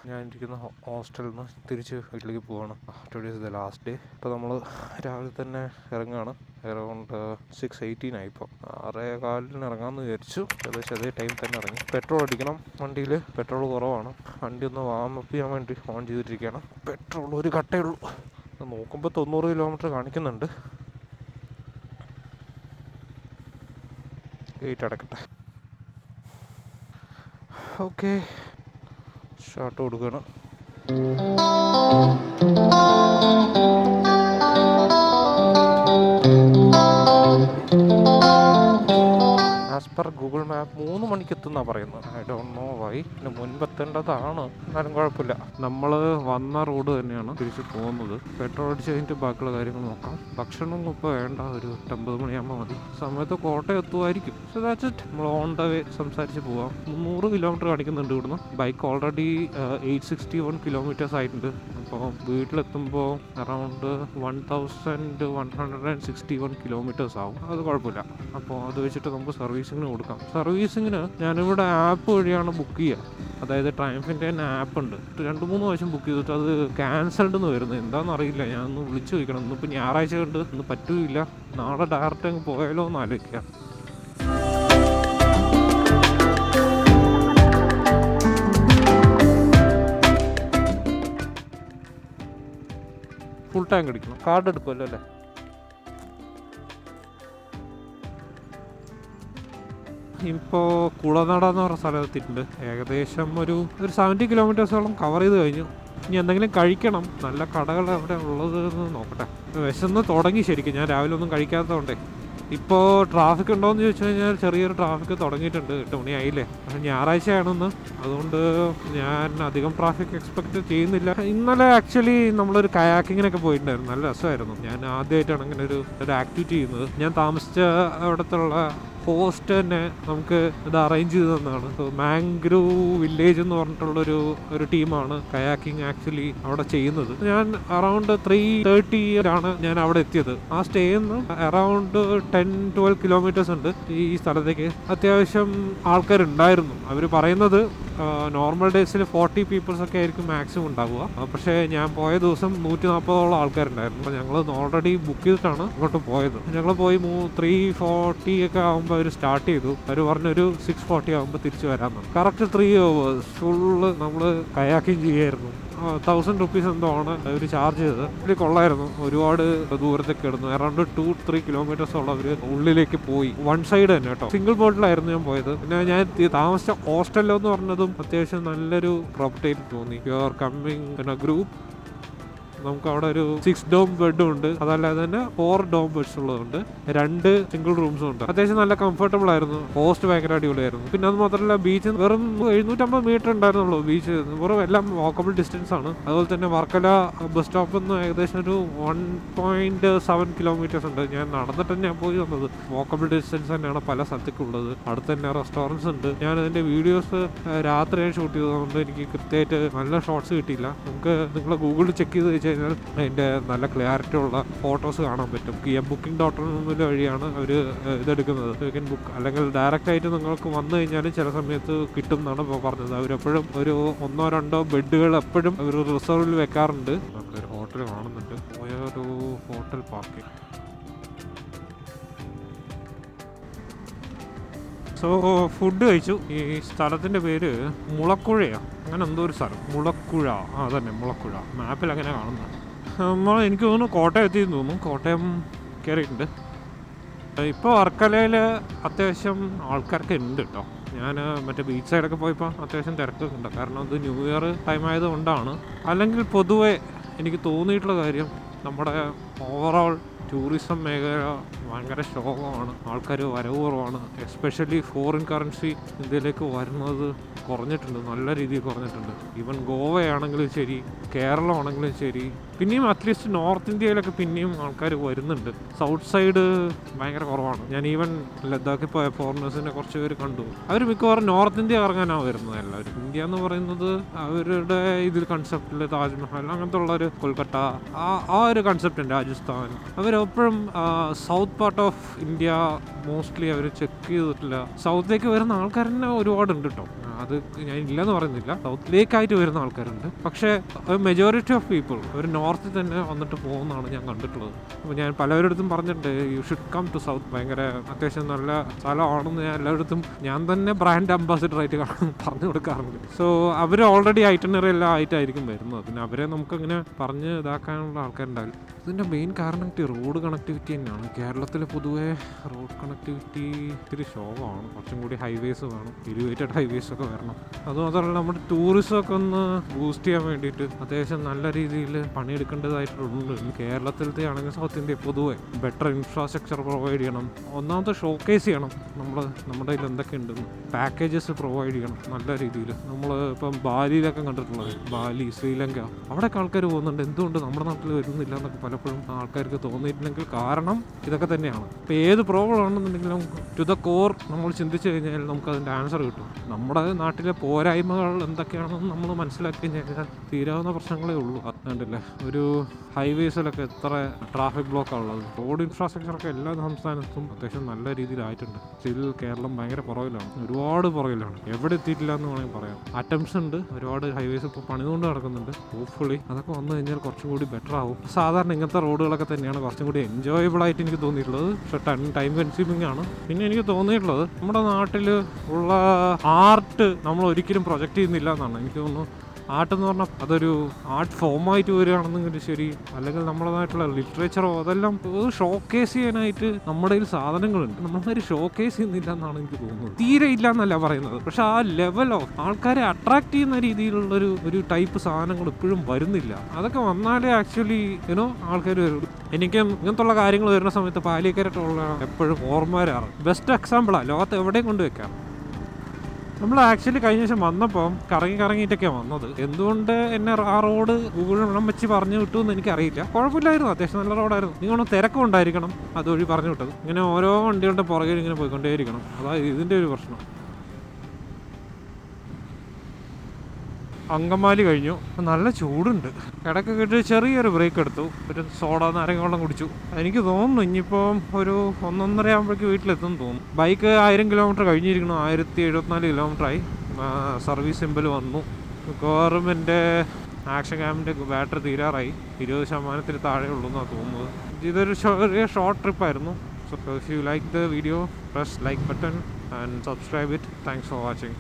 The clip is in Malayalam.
ഞാൻ ഇരിക്കുന്ന ഹോസ്റ്റലിൽ നിന്ന് തിരിച്ച് വീട്ടിലേക്ക് പോവാണ്. Today is the last day. ഇപ്പോൾ നമ്മൾ രാവിലെ തന്നെ ഇറങ്ങുകയാണ്. അറൗണ്ട് 6:18 ആയിപ്പോൾ. 6:15 ഇറങ്ങാമെന്ന് വിചാരിച്ചു. ഏകദേശം അതേ ടൈം തന്നെ ഇറങ്ങി. പെട്രോൾ അടിക്കണം. വണ്ടിയിൽ പെട്രോൾ കുറവാണ്. വണ്ടി ഒന്ന് വാമപ്പ് ചെയ്യാൻ വേണ്ടി ഓൺ ചെയ്തിട്ടിരിക്കുകയാണ്. പെട്രോൾ ഒരു കട്ടേ ഉള്ളൂ. നോക്കുമ്പോൾ 90 കിലോമീറ്റർ കാണിക്കുന്നുണ്ട്. ഗേറ്റ് അടക്കട്ടെ. ഓക്കെ, ഷാർട്ട് കൊടുക്കണം. ആസ് പെർ ഗൂഗിൾ മാപ്പ് 3 മണിക്ക് എത്തുന്നാണ് പറയുന്നത്. I don't know why. പിന്നെ മുൻപെത്തേണ്ടതാണ്, എന്നാലും കുഴപ്പമില്ല. നമ്മൾ വന്ന റോഡ് തന്നെയാണ് തിരിച്ച് പോകുന്നത്. പെട്രോൾ അടിച്ച് കഴിഞ്ഞിട്ട് ബാക്കിയുള്ള കാര്യങ്ങൾ നോക്കാം. ഭക്ഷണം ഇപ്പോൾ വേണ്ട, ഒരു 9 മണിയാകുമ്പോൾ മതി. സമയത്ത് കോട്ടയം എത്തുമായിരിക്കും. So that's it. നമ്മൾ ഓൺ ദ വേ സംസാരിച്ച് പോവാം. 300 കിലോമീറ്റർ കാണിക്കുന്നുണ്ട് ഇവിടുന്ന്. ബൈക്ക് ഓൾറെഡി 861 കിലോമീറ്റേഴ്സ് ആയിട്ടുണ്ട്. അപ്പോൾ വീട്ടിലെത്തുമ്പോൾ അറൗണ്ട് 1161 കിലോമീറ്റേഴ്സ് ആവും. അത് കുഴപ്പമില്ല. അപ്പോൾ അത് വെച്ചിട്ട് നമുക്ക് സർവീസിങ്ങിന് കൊടുക്കാം. സർവീസിങ്ങിന് ഞാനിവിടെ ആപ്പ് വഴിയാണ് ബുക്ക് ചെയ്യുക. അതായത് ട്രയംഫിൻ്റെ തന്നെ ആപ്പ് ഉണ്ട്. 2-3 പ്രാവശ്യം ബുക്ക് ചെയ്തിട്ട് അത് ക്യാൻസൽഡ് എന്ന് വരുന്നത് എന്താണെന്ന് അറിയില്ല. ഞാനൊന്ന് വിളിച്ചു ചോദിക്കണം. ഇന്നിപ്പോൾ ഞായറാഴ്ച കണ്ട് ഇന്ന് പറ്റൂല. നാളെ ഡയറക്റ്റ് അങ്ങ് പോയാലോ എന്ന് ആലോചിക്കുക. ഫുൾ ടാങ്ക് അടിക്കണം. കാർഡ് എടുക്കുമല്ലോ അല്ലേ? ഇപ്പോൾ കുളനട എന്ന് പറഞ്ഞ സ്ഥലത്തെത്തിയിട്ടുണ്ട്. ഏകദേശം ഒരു 70 കിലോമീറ്റേഴ്സോളം കവർ ചെയ്ത് കഴിഞ്ഞു. ഇനി എന്തെങ്കിലും കഴിക്കണം. നല്ല കടകൾ എവിടെ ഉള്ളത് എന്ന് നോക്കട്ടെ. വിശന്ന് തുടങ്ങി ശരിക്കും. ഞാൻ രാവിലെ ഒന്നും കഴിക്കാത്തതുകൊണ്ടേ. ഇപ്പോൾ ട്രാഫിക് ഉണ്ടോയെന്ന് ചോദിച്ചു കഴിഞ്ഞാൽ ചെറിയൊരു ട്രാഫിക് തുടങ്ങിയിട്ടുണ്ട്. 8 മണിയായില്ലേ. പക്ഷേ ഞായറാഴ്ചയാണെന്ന്, അതുകൊണ്ട് ഞാൻ അധികം ട്രാഫിക് എക്സ്പെക്റ്റ് ചെയ്യുന്നില്ല. ഇന്നലെ ആക്ച്വലി നമ്മളൊരു കയാക്കിങ്ങിനൊക്കെ പോയിട്ടുണ്ടായിരുന്നു. നല്ല രസമായിരുന്നു. ഞാൻ ആദ്യമായിട്ടാണ് ഇങ്ങനെ ഒരു ആക്ടിവിറ്റി ചെയ്യുന്നത്. ഞാൻ താമസിച്ച അവിടത്തുള്ള ഹോസ്റ്റ് തന്നെ നമുക്ക് ഇത് അറേഞ്ച് ചെയ്ത് തന്നതാണ്. മാംഗ്രൂവ് വില്ലേജ് എന്ന് പറഞ്ഞിട്ടുള്ളൊരു ടീമാണ് കയാക്കിങ് ആക്ച്വലി അവിടെ ചെയ്യുന്നത്. ഞാൻ അറൗണ്ട് 3:30 ഞാൻ അവിടെ എത്തിയത്. ആ സ്റ്റേയിൽ നിന്ന് അറൗണ്ട് 10-12 കിലോമീറ്റേഴ്സ് ഉണ്ട് ഈ സ്ഥലത്തേക്ക്. അത്യാവശ്യം ആൾക്കാരുണ്ടായിരുന്നു. അവർ പറയുന്നത് നോർമൽ ഡേയ്സിൽ 40 പീപ്പിൾസ് ഒക്കെ ആയിരിക്കും മാക്സിമം ഉണ്ടാവുക. പക്ഷേ ഞാൻ പോയ ദിവസം 140ഓളം ആൾക്കാരുണ്ടായിരുന്നു. അപ്പോൾ ഞങ്ങൾ ഓൾറെഡി ബുക്ക് ചെയ്തിട്ടാണ് ഇങ്ങോട്ട് പോയത്. ഞങ്ങൾ പോയി 3:40 ഒക്കെ ആകുമ്പോൾ അവർ സ്റ്റാർട്ട് ചെയ്തു. അവർ പറഞ്ഞൊരു 6:40 ആകുമ്പോൾ തിരിച്ചു വരാമെന്നാണ്. കറക്റ്റ് 3 hours ഫുള്ള് നമ്മൾ കയാക്കിങ് ചെയ്യായിരുന്നു. 1000 rupees എന്തോ ആണ് അവർ ചാർജ് ചെയ്തത്. ഇതിൽ കൊള്ളായിരുന്നു. ഒരുപാട് ദൂരത്തേക്ക് കിടന്നു. അറൗണ്ട് 2-3 കിലോമീറ്റേഴ്സോളം അവർ ഉള്ളിലേക്ക് പോയി. വൺ സൈഡ് തന്നെ കേട്ടോ. സിംഗിൾ ബോട്ടിലായിരുന്നു ഞാൻ പോയത്. പിന്നെ ഞാൻ താമസിച്ച ഹോസ്റ്റലോ എന്ന് പറഞ്ഞതും അത്യാവശ്യം നല്ലൊരു പ്രോപ്പർട്ടി ആയിട്ട് തോന്നി. You are coming in A group. നമുക്ക് അവിടെ ഒരു 6 ഡോം ബെഡും ഉണ്ട്. അതല്ലാതെ തന്നെ 4 ഡോം ബെഡ്സ് ഉള്ളതുണ്ട്. 2 സിംഗിൾ റൂംസും ഉണ്ട്. അത്യാവശ്യം നല്ല കംഫർട്ടബിൾ ആയിരുന്നു. ഹോസ്റ്റ് ഭയങ്കര അടിപൊളിയായിരുന്നു. പിന്നെ അത് മാത്രമല്ല ബീച്ച് വെറും 750 മീറ്റർ ഉണ്ടായിരുന്നുള്ളൂ. ബീച്ച് വെറും എല്ലാം വാക്കബിൾ ഡിസ്റ്റൻസ് ആണ്. അതുപോലെ തന്നെ വർക്കല ബസ് സ്റ്റോപ്പിൽ നിന്ന് ഏകദേശം ഒരു 1.7 കിലോമീറ്റേഴ്സ് ഉണ്ട്. ഞാൻ നടന്നിട്ട് തന്നെയാണ് പോയി വന്നത്. വാക്കബിൾ ഡിസ്റ്റൻസ് തന്നെയാണ് പല സ്ഥലത്തേക്കുള്ളത്. അടുത്ത് തന്നെ റെസ്റ്റോറൻറ്റ്സ് ഉണ്ട്. ഞാൻ അതിൻ്റെ വീഡിയോസ് രാത്രിയാണ് ഷൂട്ട് ചെയ്തതുകൊണ്ട് എനിക്ക് കൃത്യമായിട്ട് നല്ല ഷോട്ട്സ് കിട്ടിയില്ല. നമുക്ക് നിങ്ങൾ ഗൂഗിളിൽ ചെക്ക് ചെയ്ത് വെച്ച് കഴിഞ്ഞാൽ അതിൻ്റെ നല്ല ക്ലാരിറ്റി ഉള്ള ഫോട്ടോസ് കാണാൻ പറ്റും. booking.in വഴിയാണ് അവർ ഇതെടുക്കുന്നത്. You can book. അല്ലെങ്കിൽ ഡയറക്റ്റ് ആയിട്ട് നിങ്ങൾക്ക് വന്നു കഴിഞ്ഞാൽ ചില സമയത്ത് കിട്ടും എന്നാണ് ഇപ്പോൾ പറഞ്ഞത്. അവരെപ്പോഴും ഒരു 1-2 ബെഡുകൾ എപ്പോഴും അവർ റിസർവിൽ വെക്കാറുണ്ട്. നമുക്കൊരു ഹോട്ടൽ കാണുന്നുണ്ട്. ഒരു ഹോട്ടൽ പാർക്കിംഗ്. സോ ഫുഡ് കഴിച്ചു. ഈ സ്ഥലത്തിൻ്റെ പേര് മുളക്കുഴയോ അങ്ങനെ എന്തോ ഒരു സ്ഥലം. മുളക്കുഴ. അതന്നെ മുളക്കുഴ. മാപ്പിൽ അങ്ങനെ കാണുന്നത്. എനിക്ക് തോന്നുന്നു കോട്ടയം എത്തിയെന്ന് തോന്നുന്നു. കോട്ടയം കയറിയിട്ടുണ്ട്. ഇപ്പോൾ വർക്കലയിൽ അത്യാവശ്യം ആൾക്കാരൊക്കെ ഉണ്ട് കേട്ടോ. ഞാൻ മറ്റേ ബീച്ച് സൈഡൊക്കെ പോയപ്പോൾ അത്യാവശ്യം തിരക്കൊക്കെ ഉണ്ട്. കാരണം അത് ന്യൂ ഇയർ ടൈം ആയതുകൊണ്ടാണ്. അല്ലെങ്കിൽ പൊതുവെ എനിക്ക് തോന്നിയിട്ടുള്ള കാര്യം നമ്മുടെ ഓവറോൾ ടൂറിസം മേഖല ഭയങ്കര ശോകമാണ്. ആൾക്കാർ വരവ് കുറവാണ്. എസ്പെഷ്യലി ഫോറിൻ കറൻസി ഇന്ത്യയിലേക്ക് വരുന്നത് കുറഞ്ഞിട്ടുണ്ട്. നല്ല രീതിയിൽ കുറഞ്ഞിട്ടുണ്ട്. ഈവൻ ഗോവയാണെങ്കിലും ശരി, കേരളമാണെങ്കിലും ശരി, പിന്നെയും അറ്റ്ലീസ്റ്റ് നോർത്ത് ഇന്ത്യയിലൊക്കെ പിന്നെയും ആൾക്കാർ വരുന്നുണ്ട്. സൗത്ത് സൈഡ് ഭയങ്കര കുറവാണ്. ഞാൻ ഈവൻ ലഡാക്കിൽ പോയ ഫോറിനേഴ്സിനെ കുറച്ച് പേര് കണ്ടു. അവർ മിക്കവാറും നോർത്ത് ഇന്ത്യ ഇറങ്ങാനാണ് വരുന്നത് എല്ലാവരും. ഇന്ത്യ എന്ന് പറയുന്നത് അവരുടെ ഇതിൽ കൺസെപ്റ്റിൽ താജ്മഹൽ അങ്ങനത്തെ ഉള്ളൊരു കൊൽക്കത്ത ആ ഒരു കൺസെപ്റ്റ്, രാജസ്ഥാൻ, അവരെപ്പോഴും south part of India mostly അവർ ചെക്ക് ചെയ്തിട്ടില്ല. സൗത്തേക്ക് വരുന്ന ആൾക്കാർ തന്നെ ഒരുപാടുണ്ട് കേട്ടോ. അത് ഞാൻ ഇല്ലെന്ന് പറയുന്നില്ല, സൗത്തിലേക്കായിട്ട് വരുന്ന ആൾക്കാരുണ്ട്. പക്ഷേ മെജോറിറ്റി ഓഫ് പീപ്പിൾ ഒരു നോർത്തിൽ തന്നെ വന്നിട്ട് പോകുന്നതാണ് ഞാൻ കണ്ടിട്ടുള്ളത്. അപ്പോൾ ഞാൻ പലവരിടത്തും പറഞ്ഞിട്ടുണ്ട് you should come to south, ഭയങ്കര അത്യാവശ്യം നല്ല സ്ഥലമാണെന്ന് ഞാൻ എല്ലായിടത്തും ഞാൻ തന്നെ ബ്രാൻഡ് അംബാസിഡറായിട്ട് പറഞ്ഞു കൊടുക്കാറുണ്ട്. സോ അവർ ഓൾറെഡി ഐറ്റനറി എല്ലാം ആയിട്ടായിരിക്കും വരുന്നത്. പിന്നെ അവരെ നമുക്കങ്ങനെ പറഞ്ഞ് ഇതാക്കാനുള്ള ആൾക്കാരുണ്ടാവില്ല. ഇതിൻ്റെ മെയിൻ കാരണം റോഡ് കണക്ടിവിറ്റി തന്നെയാണ്. കേരളത്തിൽ പൊതുവേ റോഡ് കണക്ടിവിറ്റി ഇത്തിരി ശോകമാണ്. കുറച്ചും കൂടി ഹൈവേസ് വേണം, എലിവേറ്റഡ് ഹൈവേസ് ഒക്കെ വരണം. അതുമാത്രമല്ല നമ്മുടെ ടൂറിസം ഒക്കെ ഒന്ന് ബൂസ്റ്റ് ചെയ്യാൻ വേണ്ടിയിട്ട് അത്യാവശ്യം നല്ല രീതിയിൽ പണിയെടുക്കേണ്ടതായിട്ടുണ്ട്. കേരളത്തിലത്തെ ആണെങ്കിൽ സൗത്ത് ഇന്ത്യ പൊതുവെ ബെറ്റർ ഇൻഫ്രാസ്ട്രക്ചർ പ്രൊവൈഡ് ചെയ്യണം. ഒന്നാമത്തെ ഷോക്കേസ് ചെയ്യണം നമ്മുടെ കയ്യിൽ എന്തൊക്കെ ഉണ്ടെന്ന്, പാക്കേജസ് പ്രൊവൈഡ് ചെയ്യണം നല്ല രീതിയിൽ. നമ്മൾ ഇപ്പം ബാലിയിലൊക്കെ കണ്ടിട്ടുള്ളത്, ബാലി, ശ്രീലങ്ക, അവിടെയൊക്കെ ആൾക്കാർ പോകുന്നുണ്ട്. എന്തുകൊണ്ട് നമ്മുടെ നാട്ടിൽ വരുന്നില്ല എന്നൊക്കെ പലപ്പോഴും ആൾക്കാർക്ക് തോന്നിയിട്ടില്ലെങ്കിൽ കാരണം ഇതൊക്കെ തന്നെയാണ്. ഇപ്പോൾ ഏത് പ്രോബ്ലം ആണെന്നുണ്ടെങ്കിലും ടു ദ കോർ നമ്മൾ ചിന്തിച്ചു കഴിഞ്ഞാൽ നമുക്ക് അതിൻ്റെ ആൻസർ കിട്ടും. നമ്മുടെ നാട്ടിലെ പോരായ്മകൾ എന്തൊക്കെയാണെന്ന് നമ്മൾ മനസ്സിലാക്കി കഴിഞ്ഞാൽ തീരാവുന്ന പ്രശ്നങ്ങളേ ഉള്ളൂ. അതുകൊണ്ടല്ലേ ഒരു ഹൈവേസിലൊക്കെ എത്ര ട്രാഫിക് ബ്ലോക്കാണ് ഉള്ളത്. റോഡ് ഇൻഫ്രാസ്ട്രക്ചറൊക്കെ എല്ലാ സംസ്ഥാനത്തും അത്യാവശ്യം നല്ല രീതിയിലായിട്ടുണ്ട്. സ്റ്റിൽ കേരളം ഭയങ്കര പുറകിലാണ്, ഒരുപാട് പുറകിലാണ്, എവിടെ എത്തിയിട്ടില്ല എന്ന് വേണമെങ്കിൽ പറയാം. അറ്റംപ്റ്റ്സ് ഉണ്ട്, ഒരുപാട് ഹൈവേസ് ഇപ്പോൾ പണിതുകൊണ്ട് നടക്കുന്നുണ്ട്. ഹോപ്പ്ഫുള്ളി അതൊക്കെ വന്നു കഴിഞ്ഞാൽ കുറച്ചും കൂടി ബെറ്റർ ആവും. സാധാരണ ഇങ്ങനത്തെ റോഡുകളൊക്കെ തന്നെയാണ് കുറച്ചും കൂടി എൻജോയബിൾ ആയിട്ട് എനിക്ക് തോന്നിയിട്ടുള്ളത്. പക്ഷേ ടൈം കൺസ്യൂമിംഗ് ആണ്. പിന്നെ എനിക്ക് തോന്നിയിട്ടുള്ളത് നമ്മുടെ നാട്ടിൽ ഉള്ള ആർട്ട് നമ്മൾ ഒരിക്കലും പ്രൊജക്റ്റ് ചെയ്യുന്നില്ല എന്നാണ് എനിക്ക് തോന്നുന്നു. ആർട്ടെന്ന് പറഞ്ഞാൽ അതൊരു ആർട്ട് ഫോമായിട്ട് വരികയാണെന്നെങ്കിൽ ശരി, അല്ലെങ്കിൽ നമ്മളതായിട്ടുള്ള ലിറ്ററേച്ചറോ അതെല്ലാം ഷോക്കേസ് ചെയ്യാനായിട്ട് നമ്മുടെ കയ്യിൽ സാധനങ്ങളുണ്ട്. നമ്മളൊരു ഷോക്കേസ് ചെയ്യുന്നില്ല എന്നാണ് എനിക്ക് തോന്നുന്നത്. തീരെ ഇല്ല എന്നല്ല പറയുന്നത്, പക്ഷെ ആ ലെവലോ ആൾക്കാരെ അട്രാക്ട് ചെയ്യുന്ന രീതിയിലുള്ളൊരു ടൈപ്പ് സാധനങ്ങൾ ഇപ്പോഴും വരുന്നില്ല. അതൊക്കെ വന്നാലേ ആക്ച്വലി ആൾക്കാർ വരുള്ളൂ. എനിക്ക് ഇങ്ങനത്തുള്ള കാര്യങ്ങൾ വരുന്ന സമയത്ത് പാലിയേക്കരട്ടുള്ള എപ്പോഴും ഓർമ്മ വരാറ്. ബെസ്റ്റ് എക്സാമ്പിളാണ്, ലോകത്ത് എവിടെയും കൊണ്ട് വെക്കാം. നമ്മൾ ആക്ച്വലി കഴിഞ്ഞ ദിവസം വന്നപ്പം കറങ്ങിയിട്ടൊക്കെയാണ് വന്നത്. എന്തുകൊണ്ട് എന്നെ ആ റോഡ് ഗൂഗിൾ വെള്ളം വെച്ച് പറഞ്ഞു വിട്ടു എന്ന് എനിക്കറിയില്ല. കുഴപ്പമില്ലായിരുന്നു, അത്യാവശ്യം നല്ല റോഡായിരുന്നു. നിങ്ങളൊന്ന് തിരക്കുണ്ടായിരിക്കണം അതുവഴി പറഞ്ഞു വിട്ടത്. ഇങ്ങനെ ഓരോ വണ്ടികളുടെ പുറകിൽ ഇങ്ങനെ പോയിക്കൊണ്ടേയിരിക്കണം, അതായത് ഇതിൻ്റെ ഒരു പ്രശ്നം. അങ്കമാലി കഴിഞ്ഞു, നല്ല ചൂടുണ്ട്. ഇടയ്ക്ക് കിട്ടി ചെറിയൊരു ബ്രേക്ക് എടുത്തു, ഒരു സോഡ നാരങ്ങ വെള്ളം കുടിച്ചു. എനിക്ക് തോന്നുന്നു ഇനിയിപ്പം ഒരു 1-1.5 ആകുമ്പോഴേക്ക് വീട്ടിലെത്തുമെന്ന് തോന്നുന്നു. ബൈക്ക് 1000 കിലോമീറ്റർ കഴിഞ്ഞിരിക്കുന്നു, 1074 കിലോമീറ്ററായി. സർവീസ് സിമ്പിൾ വന്നു. ഗവൺമെൻറ് ആക്ഷൻ ക്യാമ്പിൻ്റെ ബാറ്ററി തീരാറായി, 20% താഴെ ഉള്ളൂ എന്നാണ് തോന്നുന്നത്. ഇതൊരു ഷോർട്ട് ട്രിപ്പായിരുന്നു. So if you like the video, press like button and subscribe it. Thanks for watching.